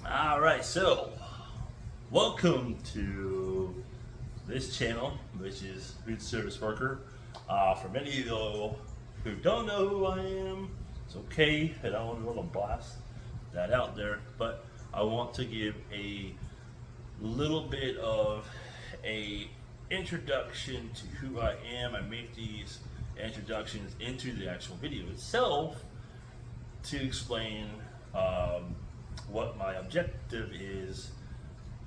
All right, so welcome to this channel, which is Food Service Worker. For many of you who don't know who I am, it's okay. I don't want to blast that out there, but I want to give a little bit of a introduction to who I am. I make these introductions into the actual video itself to explain what my objective is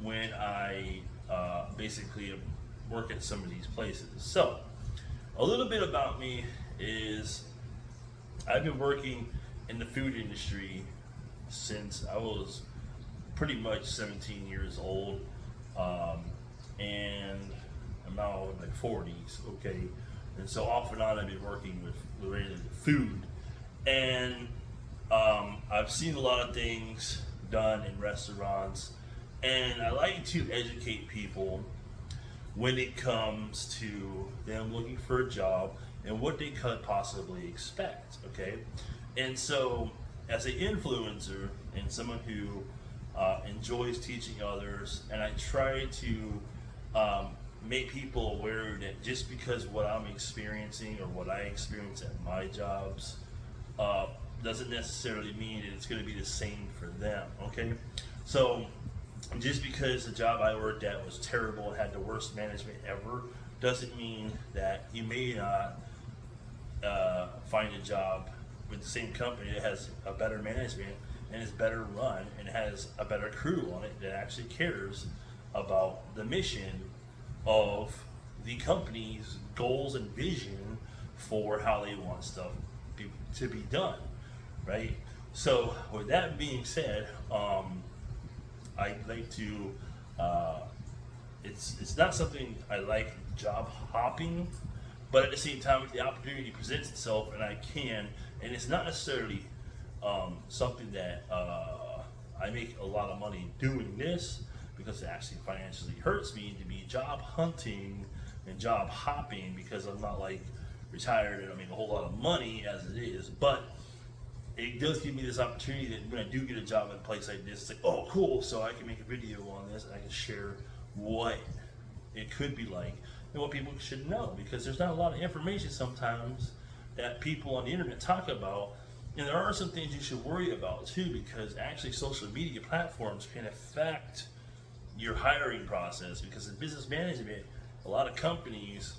when I basically work at some of these places. So, a little bit about me is I've been working in the food industry since I was pretty much 17 years old, and I'm now in my 40s, okay? And so off and on I've been working with related to food, and I've seen a lot of things done in restaurants, and I like to educate people when it comes to them looking for a job and what they could possibly expect, okay? And so, as an influencer and someone who enjoys teaching others, and I try to make people aware that just because what I'm experiencing or what I experience at my jobs doesn't necessarily mean that it's going to be the same for them, okay? So just because the job I worked at was terrible and had the worst management ever doesn't mean that you may not find a job with the same company that has a better management and is better run and has a better crew on it that actually cares about the mission of the company's goals and vision for how they want stuff to be done, right? So with that being said, I like to. It's not something I like, job hopping, but at the same time, if the opportunity presents itself and I can, and it's not necessarily something that I make a lot of money doing this because it actually financially hurts me to be job hunting and job hopping because I'm not like retired and I make a whole lot of money as it is, but it does give me this opportunity that when I do get a job in a place like this, it's like, oh, cool, so I can make a video on this and I can share what it could be like and what people should know, because there's not a lot of information sometimes that people on the internet talk about, and there are some things you should worry about too, because actually social media platforms can affect your hiring process, because in business management, a lot of companies,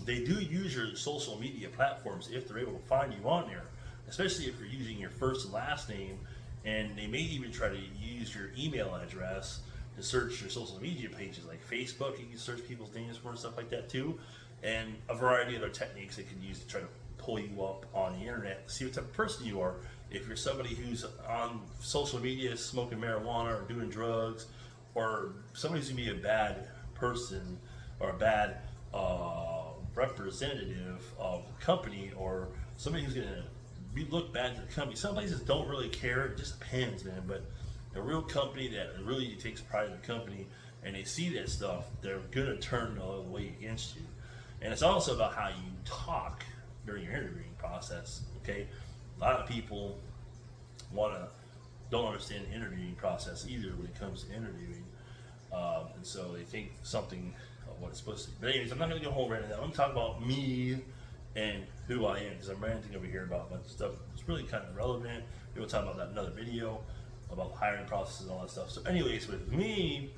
they do use your social media platforms if they're able to find you on there, especially if you're using your first and last name, and they may even try to use your email address to search your social media pages like Facebook. You can search people's names for and stuff like that too, and a variety of other techniques they can use to try to pull you up on the internet, see what type of person you are. If you're somebody who's on social media smoking marijuana or doing drugs, or somebody who's gonna be a bad person or a bad representative of the company, or somebody who's gonna look bad to the company. Some places don't really care, it just depends, man. But a real company that really takes pride in the company and they see that stuff, they're gonna turn the other way against you. And it's also about how you talk during your interviewing process, okay? A lot of people don't understand the interviewing process either when it comes to interviewing. And so they think something of what it's supposed to be. But anyways, I'm not gonna go home right now. I'm gonna talk about me and who I am, because I'm ranting over here about a bunch of stuff that's really kind of relevant. We'll talk about that in another video about hiring processes and all that stuff. So anyways, with me,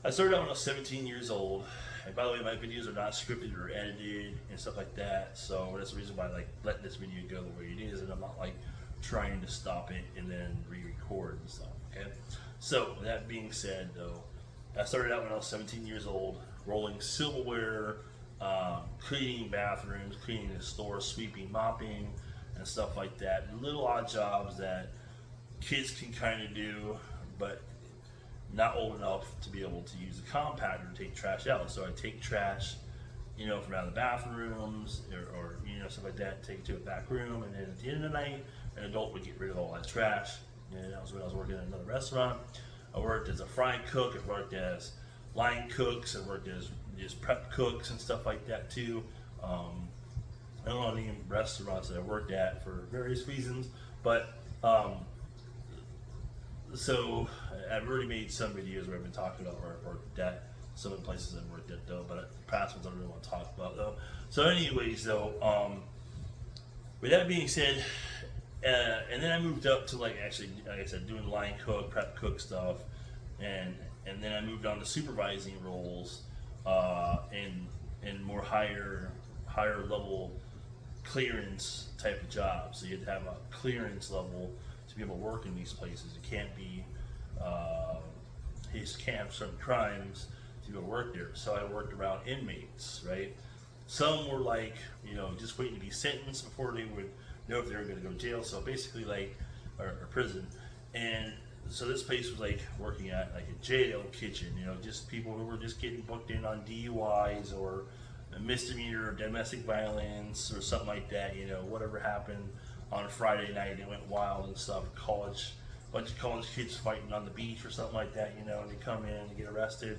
I started out when I was 17 years old. And by the way, my videos are not scripted or edited and stuff like that. So that's the reason why I like let this video go the way it is, and I'm not like trying to stop it and then re-record and stuff, okay? So with that being said though, I started out when I was 17 years old, rolling silverware, cleaning bathrooms, cleaning the store, sweeping, mopping, and stuff like that. Little odd jobs that kids can kind of do, but not old enough to be able to use a compactor to take trash out. So I take trash, from out of the bathrooms or stuff like that, take it to a back room, and then at the end of the night, an adult would get rid of all that trash. And that was when I was working at another restaurant. I worked as a fry cook, I worked as line cooks, I worked as prep cooks and stuff like that too. I don't know any restaurants that I worked at for various reasons, but So I've already made some videos where I've been talking about where I've worked at, some of the places I've worked at though, but the past ones I don't really want to talk about though. So anyways though, with that being said, and then I moved up to like actually, like I said, doing line cook, prep cook stuff, and then I moved on to supervising roles, and more higher level clearance type of jobs. So you had to have a clearance level to be able to work in these places. You can't be, you just can't have certain crimes to go work there. So I worked around inmates, right? Some were like, just waiting to be sentenced before they would know if they were going to go to jail. So basically, like, or prison. And so this place was like working at like a jail kitchen, just people who were just getting booked in on DUIs or a misdemeanor or domestic violence or something like that. Whatever happened on a Friday night, it went wild and stuff. Bunch of college kids fighting on the beach or something like that. And they come in and get arrested.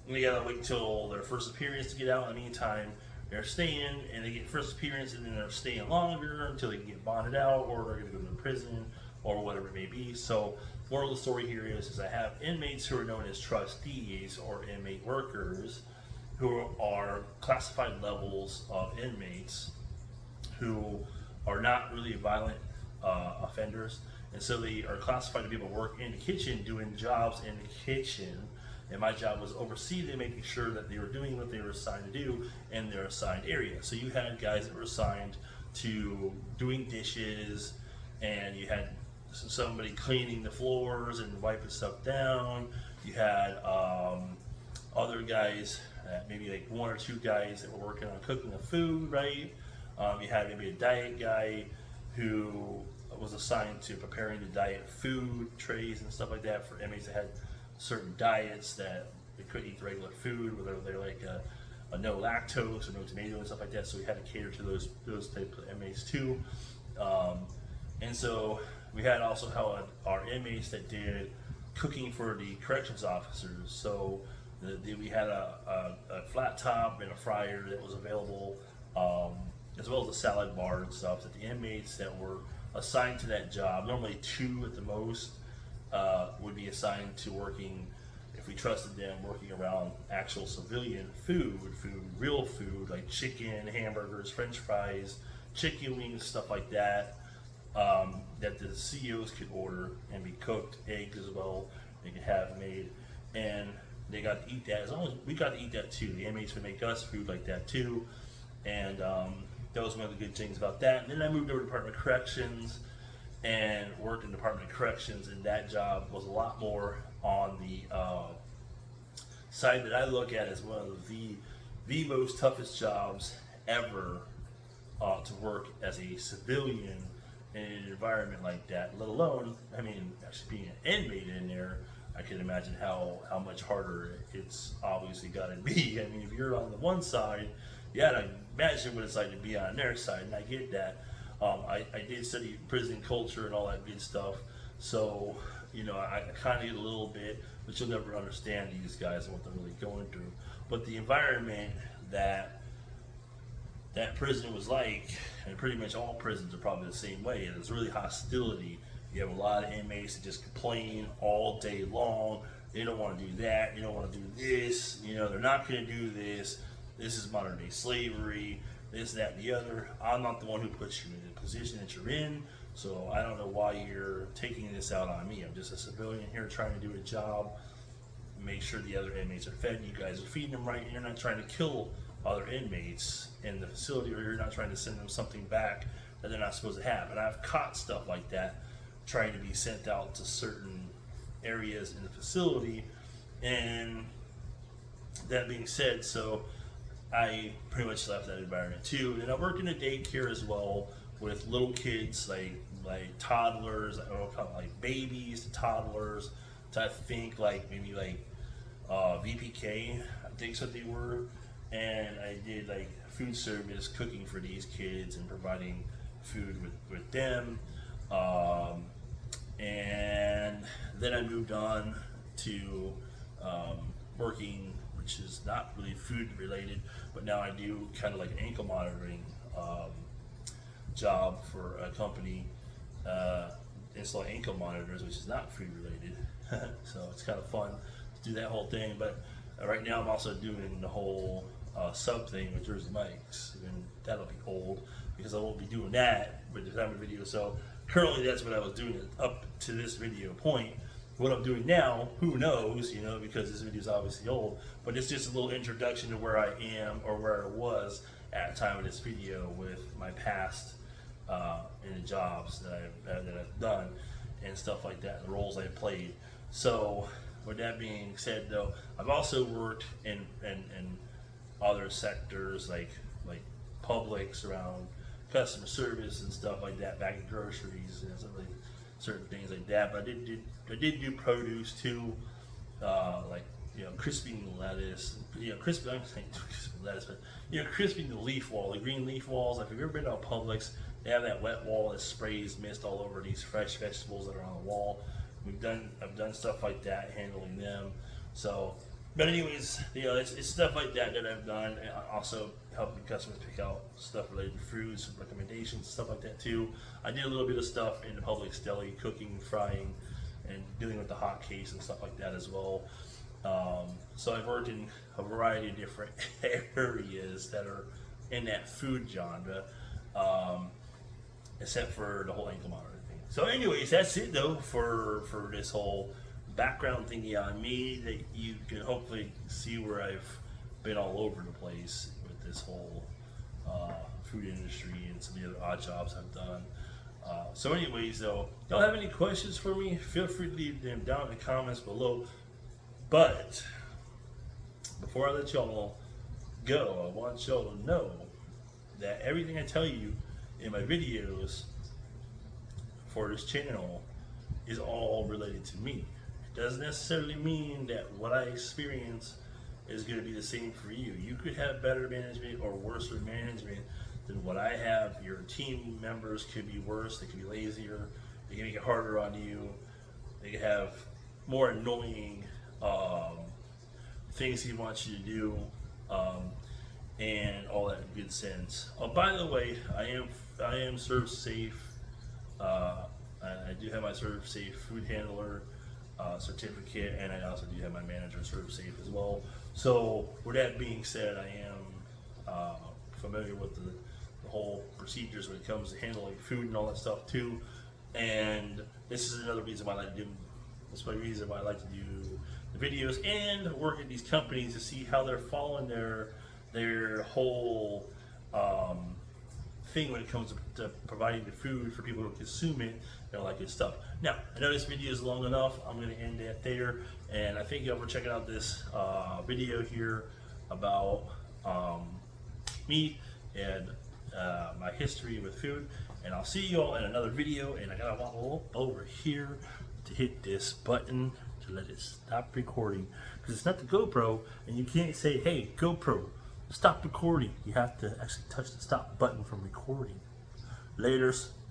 And they gotta wait till their first appearance to get out. In the meantime, they're staying, and they get first appearance, and then they're staying longer until they can get bonded out, or they're going to go to prison, or whatever it may be. So, moral of the story here is I have inmates who are known as trustees or inmate workers, who are classified levels of inmates who are not really violent offenders, and so they are classified to be able to work in the kitchen, doing jobs in the kitchen. And my job was oversee them, making sure that they were doing what they were assigned to do in their assigned area. So you had guys that were assigned to doing dishes, and you had somebody cleaning the floors and wiping stuff down. You had other guys, maybe like one or two guys that were working on cooking the food, right? You had maybe a diet guy who was assigned to preparing the diet food trays and stuff like that for inmates that had certain diets that they couldn't eat regular food, whether they're like a no lactose or no tomato and stuff like that. So we had to cater to those type of inmates too. And so we had also how our inmates that did cooking for the corrections officers. So we had a flat top and a fryer that was available, as well as a salad bar and stuff that the inmates that were assigned to that job, normally 2 at the most, would be assigned to working, if we trusted them, working around actual civilian food, real food like chicken, hamburgers, french fries, chicken wings, stuff like that, that the CEOs could order and be cooked, eggs as well, they could have made, and they got to eat that. As long as we got to eat that too, the inmates would make us food like that too, and that was one of the good things about that. And then I moved over to Department of Corrections and worked in Department of Corrections, and that job was a lot more on the side that I look at as one of the most toughest jobs ever to work as a civilian in an environment like that, let alone, actually being an inmate in there. I can imagine how much harder it's obviously got to be. If you're on the one side, you got to imagine what it's like to be on their side, and I get that. I did study prison culture and all that good stuff, so I kind of get a little bit, but you'll never understand these guys and what they're really going through. But the environment that prison was like, and pretty much all prisons are probably the same way, there's really hostility. You have a lot of inmates that just complain all day long. They don't want to do that. They don't want to do this. They're not going to do this. This is modern day slavery. This, that, and the other. I'm not the one who puts you in the position that you're in, so I don't know why you're taking this out on me. I'm just a civilian here trying to do a job, make sure the other inmates are fed, you guys are feeding them right, and you're not trying to kill other inmates in the facility, or you're not trying to send them something back that they're not supposed to have. And I've caught stuff like that trying to be sent out to certain areas in the facility. And that being said, so I pretty much left that environment too. And I worked in a daycare as well with little kids, like toddlers, I don't know, kind of like babies to toddlers, to I think like maybe like VPK, I think so they were. And I did like food service, cooking for these kids and providing food with them. And then I moved on to working, which is not really food related, but now I do kind of like an ankle monitoring job for a company install ankle monitors, which is not food related. So it's kind of fun to do that whole thing. But right now I'm also doing the whole sub thing with Jersey Mike's, and that'll be old because I won't be doing that with the time of the video. So currently that's what I was doing up to this video point. What I'm doing now, who knows, you know, because this video is obviously old, but it's just a little introduction to where I am or where I was at the time of this video with my past in the jobs that I've done and stuff like that, the roles I played. So with that being said, though, I've also worked in other sectors like Publix, around customer service and stuff like that, back in groceries and stuff like certain things like that. But I did do produce too, like, you know, crisping the lettuce, you know, I'm saying crisping lettuce, but, you know, crisping the leaf wall, the green leaf walls. Like, if you've ever been to a Publix, they have that wet wall that sprays mist all over these fresh vegetables that are on the wall. I've done stuff like that, handling them. So, but anyways, you know, it's stuff like that I've done, and also helping customers pick out stuff related to fruits, recommendations, stuff like that too. I did a little bit of stuff in the Publix deli, cooking, frying, and dealing with the hot case and stuff like that as well. So I've worked in a variety of different areas that are in that food genre, except for the whole ankle monitor thing. So anyways, that's it though for this whole background thingy on me, that you can hopefully see where I've been all over the place with this whole food industry and some of the other odd jobs I've done. So anyways though, y'all have any questions for me, feel free to leave them down in the comments below. But before I let y'all go, I want y'all to know that everything I tell you in my videos for this channel is all related to me. It doesn't necessarily mean that what I experience is going to be the same for you. You could have better management or worse management than what I have. Your team members could be worse, they could be lazier, they can make it harder on you, they could have more annoying things he wants you to do, and all that good sense. Oh, by the way, I am ServSafe. I do have my ServSafe food handler certificate, and I also do have my manager ServSafe as well. So with that being said, I am familiar with the whole procedures when it comes to handling food and all that stuff too. And this is another reason why I like to do. That's my reason why I like to do the videos and work at these companies to see how they're following their whole thing when it comes to providing the food for people who consume it and all that good stuff. Now, I know this video is long enough. I'm going to end it there, and I thank you all for checking out this video here about me and my history with food. And I'll see you all in another video. And I gotta walk over here to hit this button to let it stop recording, because it's not the GoPro, and you can't say, hey GoPro, stop recording. You have to actually touch the stop button from recording. Laters.